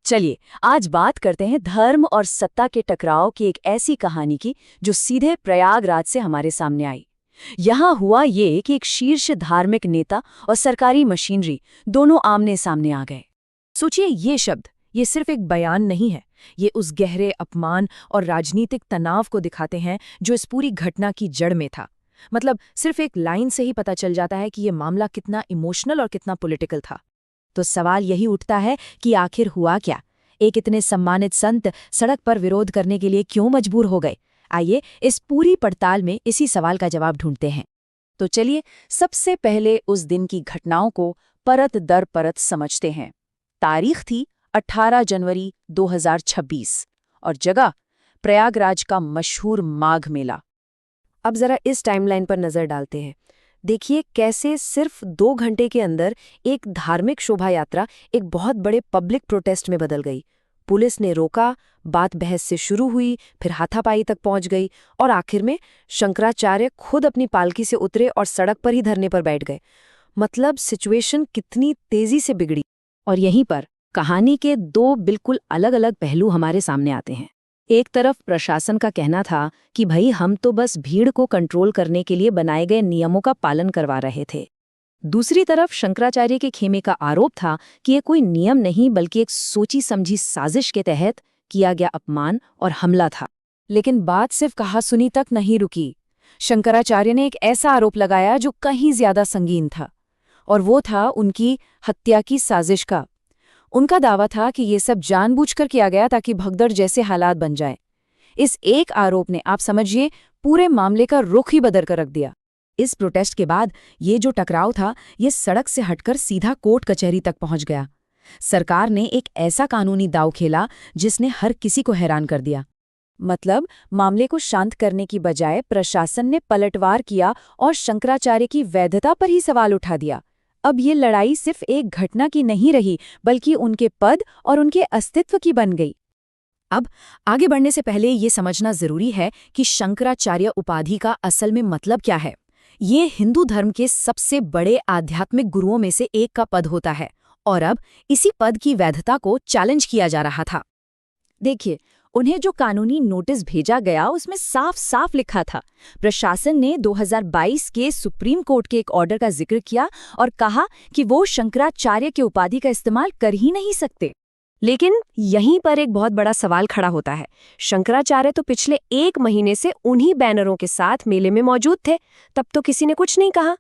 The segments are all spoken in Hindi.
चलिए आज बात करते हैं धर्म और सत्ता के टकराव की एक ऐसी कहानी की जो सीधे प्रयागराज से हमारे सामने आई। यहाँ हुआ ये कि एक शीर्ष धार्मिक नेता और सरकारी मशीनरी दोनों आमने सामने आ गए। सोचिए, ये शब्द, ये सिर्फ एक बयान नहीं है। ये उस गहरे अपमान और राजनीतिक तनाव को दिखाते हैं जो इस पूरी घटना की जड़ में था। मतलब सिर्फ एक लाइन से ही पता चल जाता है कि ये मामला कितना इमोशनल और कितना पॉलिटिकल था। तो सवाल यही उठता है कि आखिर हुआ क्या? एक इतने सम्मानित संत सड़क पर विरोध करने के लिए क्यों मजबूर हो गए? आइए इस पूरी पड़ताल में इसी सवाल का जवाब ढूंढते हैं। तो चलिए सबसे पहले उस दिन की घटनाओं को परत दर परत समझते हैं। तारीख थी 18 जनवरी 2026 और जगह प्रयागराज का मशहूर माघ मेला। अब जरा इस टाइमलाइन पर नजर डालते हैं। देखिए कैसे सिर्फ 2 घंटे के अंदर एक धार्मिक शोभा यात्रा एक बहुत बड़े पब्लिक प्रोटेस्ट में बदल गई। पुलिस ने रोका, बात बहस से शुरू हुई, फिर हाथापाई तक पहुंच गई और आखिर में शंकराचार्य खुद अपनी पालकी से उतरे और सड़क पर ही धरने पर बैठ गए। मतलब सिचुएशन कितनी तेजी से बिगड़ी। और यहीं पर कहानी के 2 बिल्कुल अलग-अलग पहलू हमारे सामने आते हैं। एक तरफ प्रशासन का कहना था कि भाई हम तो बस भीड़ को कंट्रोल करने के लिए बनाए गए नियमों का पालन करवा रहे थे। दूसरी तरफ शंकराचार्य के खेमे का आरोप था कि ये कोई नियम नहीं बल्कि एक सोची समझी साजिश के तहत किया गया अपमान और हमला था। लेकिन बात सिर्फ कहासुनी तक नहीं रुकी। शंकराचार्य ने एक ऐसा आरोप लगाया जो कहीं ज्यादा संगीन था, और वो था उनकी हत्या की साजिश का। उनका दावा था कि ये सब जानबूझकर किया गया ताकि भगदड़ जैसे हालात बन जाए। इस एक आरोप ने, आप समझिए, पूरे मामले का रुख ही बदल कर रख दिया। इस प्रोटेस्ट के बाद ये जो टकराव था, ये सड़क से हटकर सीधा कोर्ट कचहरी तक पहुंच गया। सरकार ने एक ऐसा कानूनी दांव खेला जिसने हर किसी को हैरान कर दिया। मतलब मामले को शांत करने की बजाय प्रशासन ने पलटवार किया और शंकराचार्य की वैधता पर ही सवाल उठा दिया। अब ये लड़ाई सिर्फ एक घटना की नहीं रही बल्कि उनके पद और उनके अस्तित्व की बन गई। अब आगे बढ़ने से पहले ये समझना जरूरी है कि शंकराचार्य उपाधि का असल में मतलब क्या है। ये हिंदू धर्म के सबसे बड़े आध्यात्मिक गुरुओं में से एक का पद होता है और अब इसी पद की वैधता को चैलेंज किया जा रहा था। देखिए, उन्हें जो कानूनी नोटिस भेजा गया उसमें साफ साफ लिखा था। प्रशासन ने 2022 के सुप्रीम कोर्ट के एक ऑर्डर का जिक्र किया और कहा कि वो शंकराचार्य के उपाधि का इस्तेमाल कर ही नहीं सकते। लेकिन यहीं पर एक बहुत बड़ा सवाल खड़ा होता है। शंकराचार्य तो पिछले 1 महीने से उन्हीं बैनरों के साथ मेले में मौजूद थे, तब तो किसी ने कुछ नहीं कहा।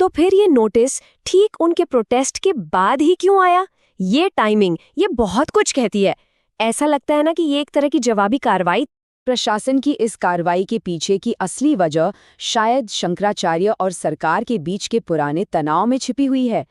तो फिर ये नोटिस ठीक उनके प्रोटेस्ट के बाद ही क्यों आया? ये टाइमिंग, ये बहुत कुछ कहती है। ऐसा लगता है ना कि ये एक तरह की जवाबी कार्रवाई। प्रशासन की इस कार्रवाई के पीछे की असली वजह शायद शंकराचार्य और सरकार के बीच के पुराने तनाव में छिपी हुई है।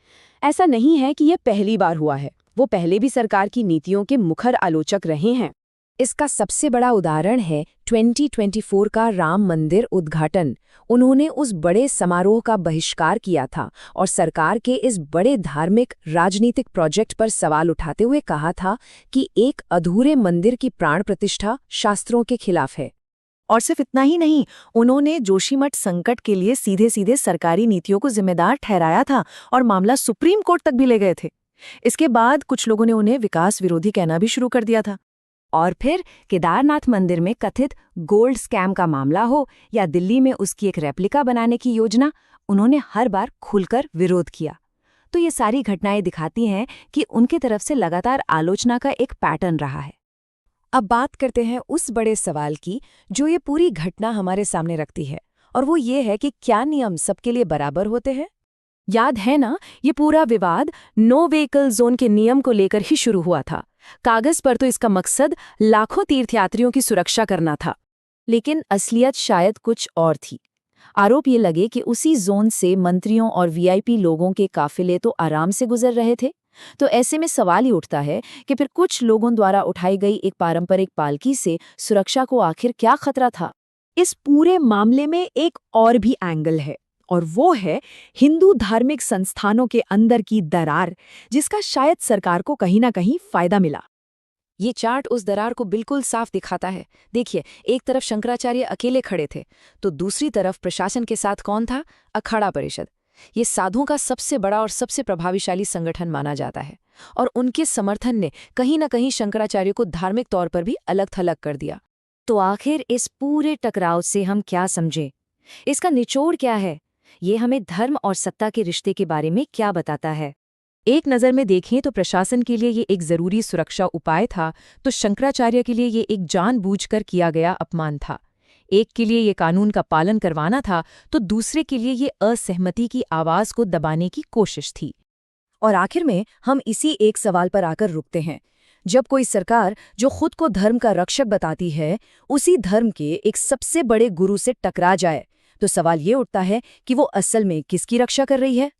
ऐसा नहीं है कि यह पहली बार हुआ है, वो पहले भी सरकार की नीतियों के मुखर आलोचक रहे हैं। इसका सबसे बड़ा उदाहरण है 2024 का राम मंदिर उद्घाटन। उन्होंने उस बड़े समारोह का बहिष्कार किया था और सरकार के इस बड़े धार्मिक राजनीतिक प्रोजेक्ट पर सवाल उठाते हुए कहा था कि एक अधूरे मंदिर की प्राण प्रतिष्ठा शास्त्रों के खिलाफ है। और सिर्फ इतना ही नहीं, उन्होंने जोशीमठ संकट के लिए सीधे सीधे सरकारी नीतियों को जिम्मेदार ठहराया था और मामला सुप्रीम कोर्ट तक भी ले गए थे। इसके बाद कुछ लोगों ने उन्हें विकास विरोधी कहना भी शुरू कर दिया था। और फिर केदारनाथ मंदिर में कथित गोल्ड स्कैम का मामला हो या दिल्ली में उसकी एक रेप्लिका बनाने की योजना, उन्होंने हर बार खुलकर विरोध किया। तो ये सारी घटनाएं दिखाती हैं कि उनके तरफ से लगातार आलोचना का एक पैटर्न रहा है। अब बात करते हैं उस बड़े सवाल की जो ये पूरी घटना हमारे सामने रखती है, और वो ये है कि क्या नियम सबके लिए बराबर होते हैं? याद है ना, ये पूरा विवाद नो व्हीकल जोन के नियम को लेकर ही शुरू हुआ था। कागज पर तो इसका मकसद लाखों तीर्थयात्रियों की सुरक्षा करना था, लेकिन असलियत शायद कुछ और थी। आरोप ये लगे कि उसी जोन से मंत्रियों और वीआईपी लोगों के काफिले तो आराम से गुजर रहे थे। तो ऐसे में सवाल ही उठता है कि फिर कुछ लोगों द्वारा उठाई गई एक पारंपरिक पालकी से सुरक्षा को आखिर क्या खतरा था? इस पूरे मामले में एक और भी एंगल है, और वो है हिंदू धार्मिक संस्थानों के अंदर की दरार, जिसका शायद सरकार को कहीं ना कहीं फायदा मिला। ये चार्ट उस दरार को बिल्कुल साफ दिखाता है। देखिए, एक तरफ शंकराचार्य अकेले खड़े थे, तो दूसरी तरफ प्रशासन के साथ कौन था? अखाड़ा परिषद। ये साधुओं का सबसे बड़ा और सबसे प्रभावशाली संगठन माना जाता है, और उनके समर्थन ने कहीं न कहीं शंकराचार्य को धार्मिक तौर पर भी अलग-थलग कर दिया। तो आखिर इस पूरे टकराव से हम क्या समझे? इसका निचोड़ क्या है? ये हमें धर्म और सत्ता के रिश्ते के बारे में क्या बताता है? एक नज़र में देखें तो प्रशासन के लिए ये एक ज़रूरी सुरक्षा उपाय था, तो शंकराचार्य के लिए ये एक जानबूझकर किया गया अपमान था। एक के लिए ये कानून का पालन करवाना था, तो दूसरे के लिए ये असहमति की आवाज़ को दबाने की कोशिश थी। और आखिर में हम इसी एक सवाल पर आकर रुकते हैं। जब कोई सरकार जो खुद को धर्म का रक्षक बताती है, उसी धर्म के एक सबसे बड़े गुरु से टकरा जाए, तो सवाल ये उठता है कि वो असल में किसकी रक्षा कर रही है?